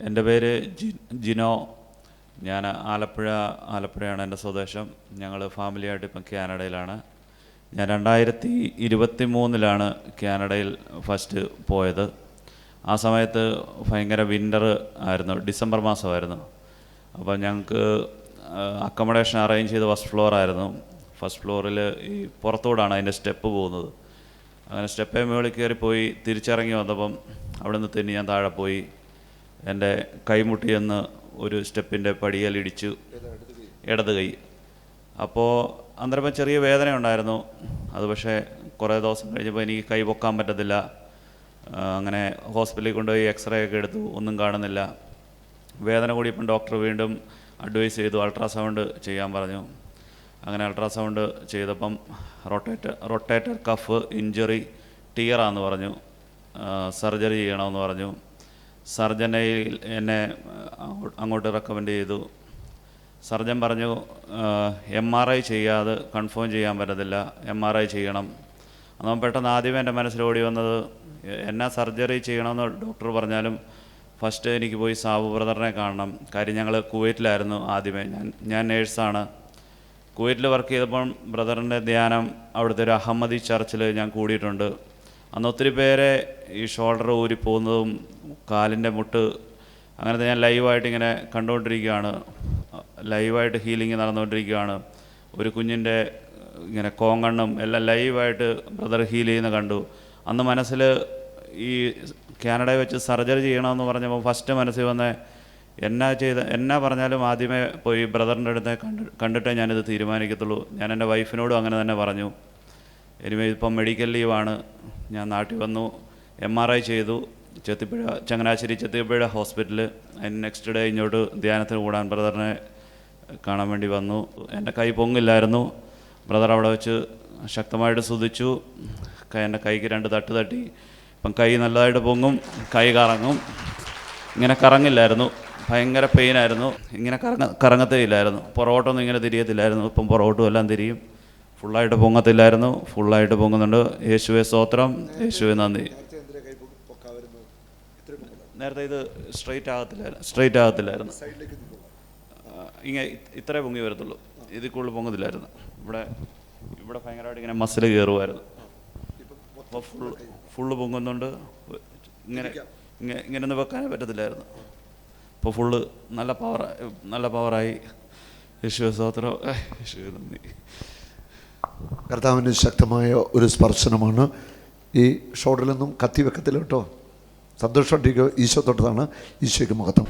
എൻ്റെ പേര് ജിനോ. ഞാൻ ആലപ്പുഴയാണ് എൻ്റെ സ്വദേശം. ഞങ്ങൾ ഫാമിലിയായിട്ട് ഇപ്പം കാനഡയിലാണ്. ഞാൻ 2023 കാനഡയിൽ ഫസ്റ്റ് പോയത്. ആ സമയത്ത് ഭയങ്കര വിൻ്റർ ആയിരുന്നു, ഡിസംബർ മാസമായിരുന്നു. അപ്പോൾ ഞങ്ങൾക്ക് അക്കോമഡേഷൻ അറേഞ്ച് ചെയ്ത് ഫസ്റ്റ് ഫ്ലോർ ആയിരുന്നു. ഫസ്റ്റ് ഫ്ലോറിൽ ഈ പുറത്തോടാണ് അതിൻ്റെ സ്റ്റെപ്പ് പോകുന്നത്. അങ്ങനെ സ്റ്റെപ്പേ മുകളിൽ കയറിപ്പോയി തിരിച്ചിറങ്ങി വന്നപ്പം അവിടെ നിന്ന് തന്നെ ഞാൻ താഴെ പോയി. എൻ്റെ കൈമുട്ടിയെന്ന് ഒരു സ്റ്റെപ്പിൻ്റെ പടിയലിടിച്ചു, ഇടത് കൈ. അപ്പോൾ അന്നേരം ചെറിയ വേദന ഉണ്ടായിരുന്നു. അത് പക്ഷേ കുറേ ദിവസം കഴിഞ്ഞപ്പോൾ എനിക്ക് കൈ പൊക്കാൻ പറ്റത്തില്ല. അങ്ങനെ ഹോസ്പിറ്റലിൽ കൊണ്ടുപോയി എക്സ്റേ ഒക്കെ എടുത്തു, ഒന്നും കാണുന്നില്ല. വേദന കൂടിയപ്പം ഡോക്ടർ വീണ്ടും അഡ്വൈസ് ചെയ്തു, അൾട്രാസൗണ്ട് ചെയ്യാൻ പറഞ്ഞു. അങ്ങനെ അൾട്രാസൗണ്ട് ചെയ്തപ്പം റൊട്ടേറ്റർ കഫ് ഇഞ്ചറി ടിയറാന്ന് പറഞ്ഞു, സർജറി ചെയ്യണമെന്ന് പറഞ്ഞു. സർജനയിൽ എന്നെ അങ്ങോട്ട് റെക്കമെൻഡ് ചെയ്തു. സർജൻ പറഞ്ഞു MRI ചെയ്യാതെ കൺഫേം ചെയ്യാൻ പറ്റത്തില്ല, MRI ചെയ്യണം. എന്നാൽ പെട്ടെന്ന് ആദ്യമേ എൻ്റെ മനസ്സിൽ ഓടി വന്നത്, എന്നാ സർജറി ചെയ്യണമെന്ന് ഡോക്ടർ പറഞ്ഞാലും ഫസ്റ്റ് എനിക്ക് പോയി സാബു ബ്രദറിനെ കാണണം. കാര്യം ഞങ്ങൾ കുവൈറ്റിലായിരുന്നു ആദ്യമേ. ഞാൻ നേഴ്സാണ്. കുവൈറ്റിൽ വർക്ക് ചെയ്തപ്പം ബ്രദറിൻ്റെ ധ്യാനം അവിടുത്തെ ഒരു അഹമ്മദി ചർച്ചിൽ ഞാൻ കൂടിയിട്ടുണ്ട്. അന്ന് ഒത്തിരി പേരെ ഈ ഷോൾഡർ ഊരിപ്പോകുന്നതും കാലിൻ്റെ മുട്ട് അങ്ങനത്തെ ഞാൻ ലൈവായിട്ട് ഇങ്ങനെ കണ്ടുകൊണ്ടിരിക്കുകയാണ്. ലൈവായിട്ട് ഹീലിംഗ് നടന്നുകൊണ്ടിരിക്കുകയാണ്. ഒരു കുഞ്ഞിൻ്റെ ഇങ്ങനെ കോങ്കണ്ണും എല്ലാം ലൈവായിട്ട് ബ്രദർ ഹീൽ ചെയ്യുന്ന കണ്ടു. അന്ന് മനസ്സിൽ ഈ കാനഡയിൽ വെച്ച് സർജറി ചെയ്യണമെന്ന് പറഞ്ഞപ്പോൾ ഫസ്റ്റ് മനസ്സിൽ വന്ന എന്നാ പറഞ്ഞാലും ആദ്യമേ പോയി ബ്രദറിൻ്റെ അടുത്ത് കണ്ടിട്ടേ ഞാനിത് തീരുമാനിക്കത്തുള്ളൂ. ഞാൻ എൻ്റെ വൈഫിനോടും അങ്ങനെ തന്നെ പറഞ്ഞു. എനിവേ ഇപ്പം മെഡിക്കൽ ലീവാണ്. ഞാൻ നാട്ടിൽ വന്നു, MRI ചെയ്തു, ചങ്ങനാശ്ശേരി ചെത്തിപ്പുഴ ഹോസ്പിറ്റലിൽ. അതിന് നെക്സ്റ്റ് ഡേ ഇങ്ങോട്ട് ധ്യാനത്തിന് കൂടാൻ ബ്രദറിനെ കാണാൻ വേണ്ടി വന്നു. എൻ്റെ കൈ പൊങ്ങില്ലായിരുന്നു. ബ്രദർ അവിടെ വെച്ച് ശക്തമായിട്ട് സ്തുതിച്ചു. എൻ്റെ കൈക്ക് 2 തട്ട് തട്ടി. ഇപ്പം കൈ നല്ലതായിട്ട് പൊങ്ങും, കൈ കറങ്ങും. ഇങ്ങനെ കറങ്ങില്ലായിരുന്നു, ഭയങ്കര പെയിനായിരുന്നു. ഇങ്ങനെ കറങ്ങത്തേ ഇല്ലായിരുന്നു. പുറകോട്ടൊന്നും ഇങ്ങനെ തിരിയത്തില്ലായിരുന്നു. ഇപ്പം പുറകോട്ടും എല്ലാം തിരിയും. ഫുള്ളായിട്ട് പൊങ്ങത്തില്ലായിരുന്നു, ഫുള്ളായിട്ട് പൊങ്ങുന്നുണ്ട്. യേശുവെ സ്തോത്രം, യേശുവെ നന്ദി. നേരത്തെ ഇത് സ്ട്രെയിറ്റ് ആകത്തില്ലായിരുന്നു. ഇങ്ങനെ ഇത്രേ പൊങ്ങി വരത്തുള്ളൂ, ഇതിൽ കൂടുതൽ പൊങ്ങത്തില്ലായിരുന്നു. ഇവിടെ ഭയങ്കരമായിട്ട് ഇങ്ങനെ മസിൽ കയറുമായിരുന്നു. അപ്പോൾ ഫുള്ള് പൊങ്ങുന്നുണ്ട്. ഇങ്ങനെ ഒന്ന് വെക്കാനേ പറ്റത്തില്ലായിരുന്നു. ഇപ്പോൾ ഫുള്ള് നല്ല പവറായി. യേശുവെ സ്തോത്രം, യേശുവെ നന്ദി. കർത്താവിൻ്റെ ശക്തമായ ഒരു സ്പർശനമാണ്. ഈ ഷോൾഡറിലൊന്നും കത്തി വെക്കത്തില്ല കേട്ടോ. സന്തോഷമായിട്ടിരിക്കുക. ഈശോ തൊട്ടതാണ്. ഈശോയ്ക്ക് മഹത്വം.